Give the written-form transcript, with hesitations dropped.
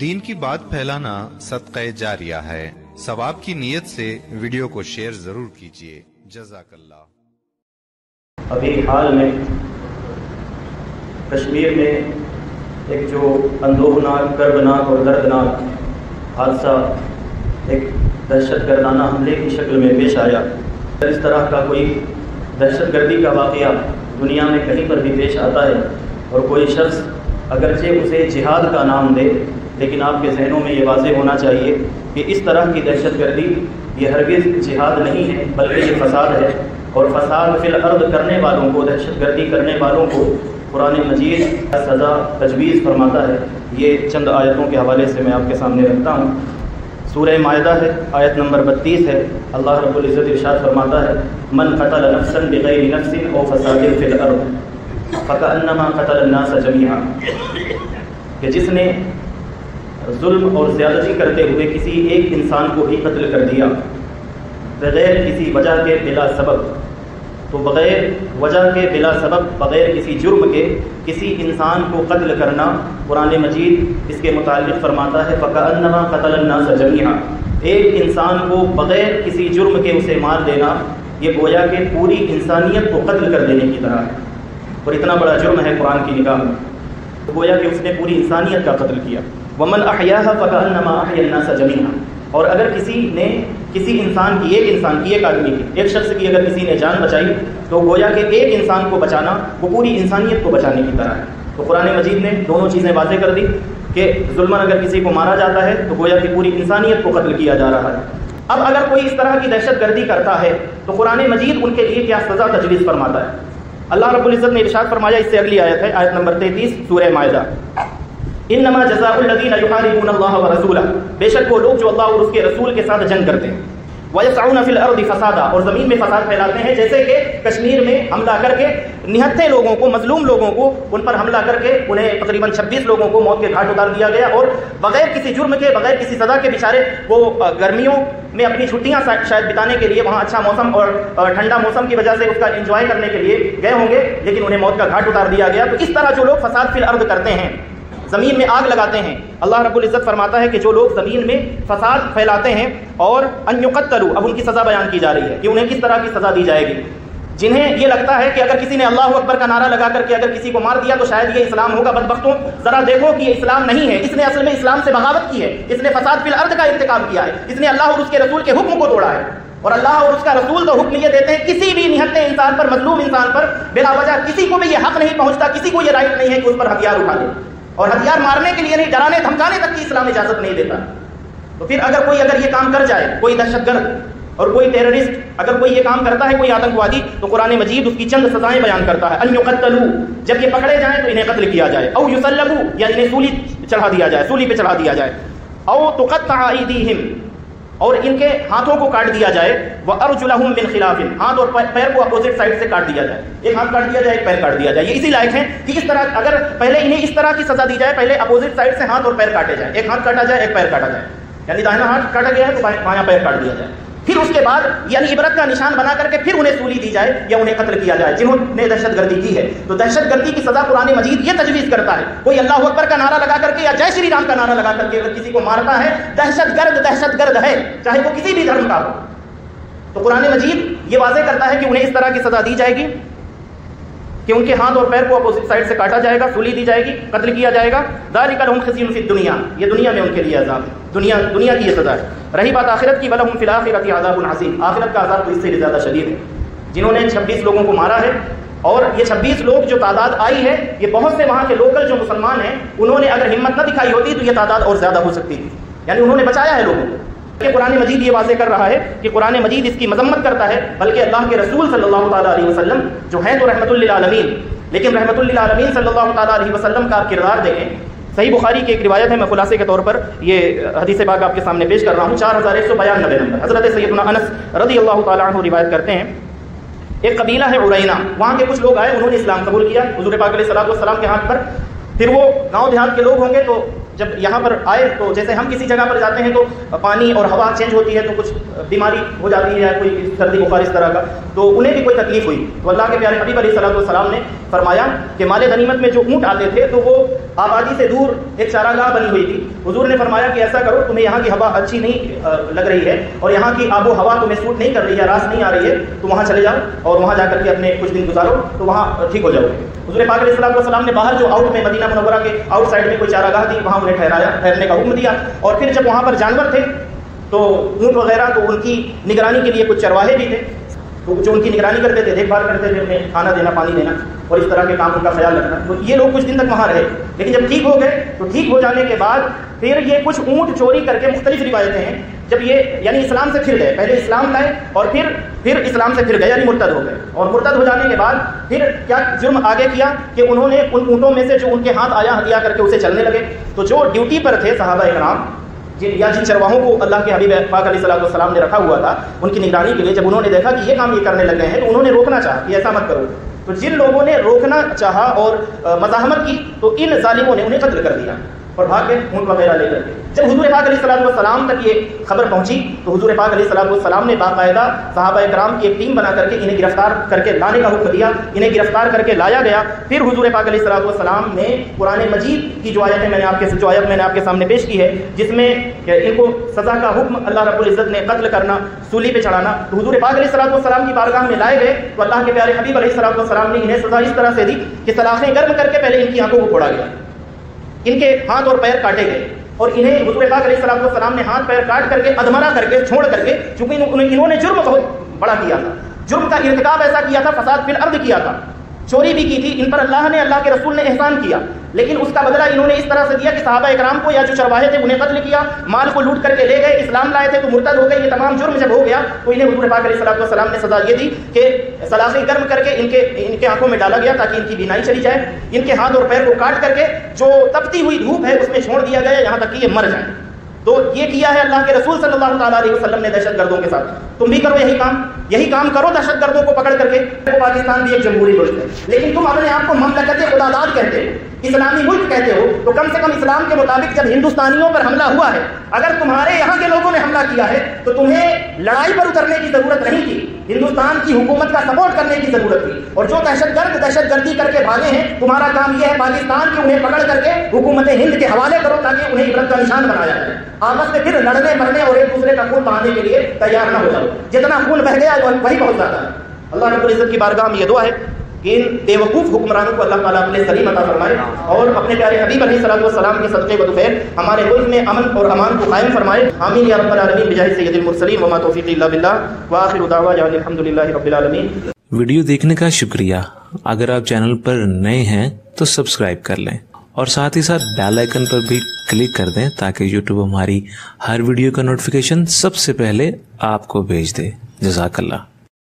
دین کی بات پھیلانا صدقہ جاریہ ہے۔ ثواب کی نیت سے ویڈیو کو شیئر ضرور کیجیے۔ جزاک اللہ۔ ابھی حال میں کشمیر میں ایک جو اندوہناک، کربناک اور دردناک حادثہ ایک دہشت گردانہ حملے کی شکل میں پیش آیا، اس طرح کا کوئی دہشت گردی کا واقعہ دنیا میں کہیں پر بھی پیش آتا ہے اور کوئی شخص اگرچہ اسے جہاد کا نام دے، لیکن آپ کے ذہنوں میں یہ واضح ہونا چاہیے کہ اس طرح کی دہشت گردی یہ ہرگز جہاد نہیں ہے، بلکہ یہ فساد ہے، اور فساد فی الارض کرنے والوں کو، دہشت گردی کرنے والوں کو قرآن مجید سزا تجویز فرماتا ہے۔ یہ چند آیتوں کے حوالے سے میں آپ کے سامنے رکھتا ہوں۔ سورہ مائدہ ہے، آیت نمبر 32 ہے۔ اللہ رب العزت ارشاد فرماتا ہے، من قتل نفسا بغیر نفس او فساد فی الارض فکأنما قتل الناس جميعا، کہ جس نے ظلم اور زیادتی کرتے ہوئے کسی ایک انسان کو ہی قتل کر دیا بغیر کسی وجہ کے، بلا سبب، تو بغیر وجہ کے، بلا سبب، بغیر کسی جرم کے کسی انسان کو قتل کرنا، قرآن مجید اس کے متعلق فرماتا ہے فَكَأَنَّمَا قَتَلَ النَّاسَ جَمِيعًا، ایک انسان کو بغیر کسی جرم کے اسے مار دینا یہ گویا کہ پوری انسانیت کو قتل کر دینے کی طرح ہے، اور اتنا بڑا جرم ہے قرآن کی نگاہ میں، گویا کہ اس نے پوری انسانیت کا قتل کیا۔ وَمَنْ أَحْيَاهَا فَكَأَنَّمَا أَحْيَا النَّاسَ جَمِيعًا، اور اگر کسی نے کسی انسان کی، ایک آدمی کی، ایک شخص کی اگر کسی نے جان بچائی تو گویا کہ ایک انسان کو بچانا وہ پوری انسانیت کو بچانے کی طرح ہے۔ تو قرآن مجید نے دونوں چیزیں واضح کر دی کہ ظلماً اگر کسی کو مارا جاتا ہے تو گویا کہ پوری انسانیت کو قتل کیا جا رہا ہے۔ اب اگر کوئی اس طرح کی دہشت گردی کرتا ہے تو قرآن مجید ان کے لیے کیا سزا تجویز فرماتا ہے؟ اللہ رب العزت نے ارشاد فرمایا، اس سے اگلی آیت ہے، آیت نمبر 33 سورہ مائدہ، انما جزاء الذین یحاربون اللہ ورسولہ، بے شک وہ لوگ جو اللہ اور اس کے رسول کے ساتھ جنگ کرتے ہیں، وَيَسْعُونَ فِي الْأَرْضِ فَسَادًا، اور زمین میں فساد پھیلاتے ہیں، جیسے کہ کشمیر میں حملہ کر کے نہتے لوگوں کو، مظلوم لوگوں کو، ان پر حملہ کر کے انہیں تقریباً 26 لوگوں کو موت کے گھاٹ اتار دیا گیا، اور بغیر کسی جرم کے، بغیر کسی سزا کے بیچارے وہ گرمیوں میں اپنی چھٹیاں شاید بتانے کے لیے وہاں اچھا موسم اور ٹھنڈا موسم کی وجہ سے اس کا انجوائے کرنے کے لیے گئے ہوں گے، لیکن انہیں موت کا گھاٹ اتار دیا گیا۔ تو اس طرح جو لوگ فساد فی الارض کرتے ہیں، زمین میں آگ لگاتے ہیں، اللہ رب العزت فرماتا ہے کہ جو لوگ زمین میں فساد پھیلاتے ہیں، اور ان یقتلوا، اب ان کی سزا بیان کی جا رہی ہے کہ انہیں کس طرح کی سزا دی جائے گی۔ جنہیں یہ لگتا ہے کہ اگر کسی نے اللہ اکبر کا نعرہ لگا کر کے اگر کسی کو مار دیا تو شاید یہ اسلام ہوگا، بدبختوں ذرا دیکھو کہ یہ اسلام نہیں ہے، اس نے اصل میں اسلام سے بغاوت کی ہے، اس نے فساد فی الارض کا ارتکاب کیا ہے، اس نے اللہ اور اس کے رسول کے حکم کو توڑا ہے، اور اللہ اور اس کا رسول تو حکم یہ دیتے ہیں کسی بھی نہتے انسان پر، مظلوم انسان پر بلا وجہ کسی کو بھی یہ حق نہیں پہنچتا، کسی کو یہ رائٹ نہیں ہے کہ اس پر ہتھیار اٹھا لے، اور ہتھیار مارنے کے لیے نہیں، ڈرانے دھمکانے تک کی اسلام اجازت نہیں دیتا۔ تو پھر اگر کوئی یہ کام کر جائے، کوئی دہشت گرد اور کوئی ٹیررسٹ اگر کوئی یہ کام کرتا ہے، کوئی آتنکوادی، تو قرآن مجید اس کی چند سزائیں بیان کرتا ہے۔ ان یقتلوا، جب یہ پکڑے جائیں تو انہیں قتل کیا جائے، او یصلبوا، یا انہیں سولی چڑھا دیا جائے، سولی پہ چڑھا دیا جائے، او تقطع ایدیہم، اور ان کے ہاتھوں کو کاٹ دیا جائے، وَأَرْجُلَهُم مِّن خِلَافٍ، ہاتھ اور پیر کو اپوزٹ سائڈ سے کاٹ دیا جائے، ایک ہاتھ کاٹ دیا جائے، ایک پیر کاٹ دیا جائے۔ یہ اسی لائق ہیں کہ اس طرح اگر پہلے انہیں اس طرح کی سزا دی جائے، پہلے اپوزٹ سائڈ سے ہاتھ اور پیر کاٹے جائیں، ایک ہاتھ کاٹا جائے، ایک پیر کاٹا جائے، یعنی داہنا ہاتھ کاٹا گیا ہے تو بایاں پیر کاٹ دیا جائے، پھر اس کے بعد یعنی عبرت کا نشان بنا کر کے پھر انہیں سولی دی جائے یا انہیں قتل کیا جائے جنہوں نے دہشت گردی کی ہے۔ تو دہشت گردی کی سزا قرآن مجید یہ تجویز کرتا ہے، کوئی اللہ اکبر کا نعرہ لگا کر کے یا جے شری رام کا نعرہ لگا کر کے اگر کسی کو مارتا ہے، دہشت گرد ہے، چاہے وہ کسی بھی دھرم کا ہو، تو قرآن مجید یہ واضح کرتا ہے کہ انہیں اس طرح کی سزا دی جائے گی کہ ان کے ہاتھ اور پیر کو اپوزٹ سائڈ سے کاٹا جائے گا، سولی دی جائے گی، قتل کیا جائے گا۔ ذَلِكَ لَهُمْ خِزْيٌ فِي الدُّنْيَا، یہ دنیا میں ان کے لیے عذاب ہے، دنیا کی یہ سزا ہے۔ رہی بات آخرت کی، وَلَهُمْ فِي الْآخِرَةِ عَذَابٌ عَظِيمٌ، آخرت کا عذاب تو اس سے زیادہ شدید ہے۔ جنہوں نے 26 لوگوں کو مارا ہے، اور یہ 26 لوگ جو تعداد آئی ہے، یہ بہت سے وہاں کے لوکل جو مسلمان ہیں انہوں نے اگر ہمت نہ دکھائی ہوتی تو یہ تعداد اور زیادہ ہو سکتی تھی، یعنی انہوں نے بچایا ہے لوگوں کو۔ کہ قرآن مجید یہ واضح کر رہا ہے کہ قرآن مجید اس کی مذمت کرتا ہے، بلکہ اللہ کے رسول صلی اللہ تعالیٰ علیہ وسلم جو ہیں تو رحمت للعالمین، لیکن رحمت للعالمین صلی اللہ تعالیٰ علیہ وسلم کا کردار دیکھیں۔ صحیح بخاری کی ایک روایت ہے، میں خلاصے کے طور پر یہ حدیث پاک آپ کے سامنے پیش کر رہا ہوں، 4192 نمبر، حضرت سیدنا انس رضی اللہ تعالیٰ عنہ روایت کرتے ہیں، ایک قبیلہ ہے عرینہ، وہاں کے کچھ لوگ آئے، انہوں نے اسلام قبول کیا حضور پاک علیہ الصلوۃ والسلام کے ہاتھ پر۔ پھر وہ گاؤں دیہات کے لوگ ہوں گے، تو جب یہاں پر آئے تو جیسے ہم کسی جگہ پر جاتے ہیں تو پانی اور ہوا چینج ہوتی ہے تو کچھ بیماری ہو جاتی ہے یا کوئی سردی بخار اس طرح کا، تو انہیں بھی کوئی تکلیف ہوئی تو اللہ کے پیارے حبیب علیہ الصلوۃ والسلام نے فرمایا کہ مال غنیمت میں جو اونٹ آتے تھے تو وہ آبادی سے دور ایک چراگاہ بنی ہوئی تھی. حضور نے فرمایا کہ ایسا کرو، تمہیں یہاں کی ہوا اچھی نہیں لگ رہی ہے اور یہاں کی آب و ہوا تمہیں سوٹ نہیں کر رہی ہے، راس نہیں آ رہی ہے، تو وہاں چلے جاؤ اور وہاں جا کر کے اپنے کچھ دن گزارو تو وہاں ٹھیک ہو جاؤ گے. حضور پاک علیہ السلام نے باہر جو آؤٹ میں مدینہ منورہ کے آؤٹ سائڈ میں کوئی چراگاہ تھی وہاں انہیں ٹھہرنے کا حکم دیا. اور پھر جب وہاں پر جانور تھے تو اونٹ وغیرہ، تو ان کی نگرانی کے لیے کچھ چرواہے بھی تھے تو جو ان کی نگرانی کرتے تھے، دیکھ بھال کرتے تھے، انہیں کھانا دینا، پانی دینا اور اس طرح کے کام ان کا خیال رکھنا. تو یہ لوگ کچھ دن تک وہاں رہے، لیکن جب ٹھیک ہو گئے تو ٹھیک ہو جانے کے بعد پھر یہ کچھ اونٹ چوری کر کے، مختلف روایتیں ہیں، جب یہ یعنی اسلام سے پھر گئے، پہلے اسلام لائے اور پھر اسلام سے پھر گئے یعنی مرتد ہو گئے. اور مرتد ہو جانے کے بعد پھر کیا جرم آگے کیا کہ انہوں نے ان اونٹوں میں سے جو ان کے ہاتھ آیا ہتھیا کر کے اسے چلنے لگے. تو جو ڈیوٹی پر تھے صحابہ کرام یا جن چرواہوں کو اللہ کے حبیب پاک علیہ السلام نے رکھا ہوا تھا ان کی نگرانی کے لیے، جب انہوں نے دیکھا کہ یہ کام یہ کرنے لگے ہیں تو انہوں نے روکنا چاہا کہ ایسا مت کرو. تو جن لوگوں نے روکنا چاہا اور مزاحمت کی تو ان ظالموں نے انہیں قتل کر دیا اور بھاگ گئے اونٹ وغیرہ لے کر کے. جب حضور پاک علیہ السلام تک یہ خبر پہنچی تو حضور پاک علیہ السلام نے باقاعدہ صحابہ کرام کی ایک ٹیم بنا کر کے انہیں گرفتار کر کے لانے کا حکم دیا. انہیں گرفتار کر کے لایا گیا. پھر حضور پاک علیہ السلام نے قرآن مجید کی جو آیت میں نے آپ کے سامنے پیش کی ہے، جس میں ان کو سزا کا حکم اللہ رب العزت نے قتل کرنا، سولی پہ چڑھانا، تو حضور پاک علیہ السلام کی بارگاہ میں لائے گئے تو اللہ کے پیارے حبیب علیہ السلام نے انہیں سزا اس طرح سے دی کہ سلاخیں گرم کر کے پہلے ان کی آنکھوں کو پھوڑا گیا، ان کے ہاتھ اور پیر کاٹے گئے اور انہیں حضور پاک علیہ السلام نے ہاتھ پیر کاٹ کر کے ادھمرا کر کے چھوڑ کر کے، چونکہ انہوں نے جرم بہت بڑا کیا تھا، جرم کا ارتکاب ایسا کیا تھا، فساد فی الارض کیا تھا، چوری بھی کی تھی، ان پر اللہ کے رسول نے احسان کیا، لیکن اس کا بدلہ انہوں نے اس طرح سے دیا کہ صحابہ اکرام کو یا جو چرواہے تھے انہیں قتل کیا، مال کو لوٹ کر کے لے گئے، اسلام لائے تھے تو مرتد ہو گئے. یہ تمام جرم جب ہو گیا تو انہیں حضور پاک علیہ السلام نے سزا یہ دی کہ سلاخیں گرم کر کے ان کے آنکھوں میں ڈالا گیا تاکہ ان کی بینائی چلی جائے، ان کے ہاتھ اور پیر کو کاٹ کر کے جو تپتی ہوئی دھوپ ہے اس میں چھوڑ دیا گیا یہاں تک کہ یہ مر جائیں. تو یہ کیا ہے اللہ کے رسول صلی اللہ تعالیٰ علیہ وسلم نے دہشت گردوں کے ساتھ. تم بھی کرو یہی کام کرو دہشت گردوں کو پکڑ کر کے. پاکستان بھی ایک جمہوری ملک ہے لیکن تم اپنے آپ کو مملکت خداداد کہتے ہو، اسلامی ملک کہتے ہو، تو کم سے کم اسلام کے مطابق جب ہندوستانیوں پر حملہ ہوا ہے، اگر تمہارے یہاں کے لوگوں نے حملہ کیا ہے تو تمہیں لڑائی پر اترنے کی ضرورت نہیں تھی، ہندوستان کی حکومت کا سپورٹ کرنے کی ضرورت تھی. اور جو دہشت گردی کر کے بھاگے ہیں، تمہارا کام یہ ہے پاکستان کے انہیں پکڑ کر کے حکومت ہند کے حوالے کرو تاکہ انہیں عبرت کا نشان بنایا جائے. آپس میں پھر لڑنے مرنے اور ایک دوسرے کا خون بہانے کے لیے تیار نہ ہو جاؤ. جتنا خون بہہ گیا وہی بہت زیادہ ہے. اللہ رب العزت کی بارگاہ میں یہ دعا ہے کہ ان بیوقوف حکمرانوں کو اللہ تعالیٰ اپنے سلیم عطا فرمائے اور اپنے پیارے حبیب علیہ السلام کے صدقے و خیر ہمارے ملک میں امن اور امان کو قائم فرمائے. آمین یا رب العالمین بجاہ سید المرسلین وما توفیق الا باللہ وآخر دعوانا الحمدللہ رب العالمین. ویڈیو دیکھنے کا شکریہ. اگر آپ چینل پر نئے ہیں تو سبسکرائب کر لیں اور ساتھ ہی ساتھ بیل آئیکن پر بھی کلک کر دیں تاکہ یوٹیوب ہماری ہر ویڈیو کا نوٹیفیکیشن سب سے پہلے آپ کو بھیج دے. جزاک اللہ.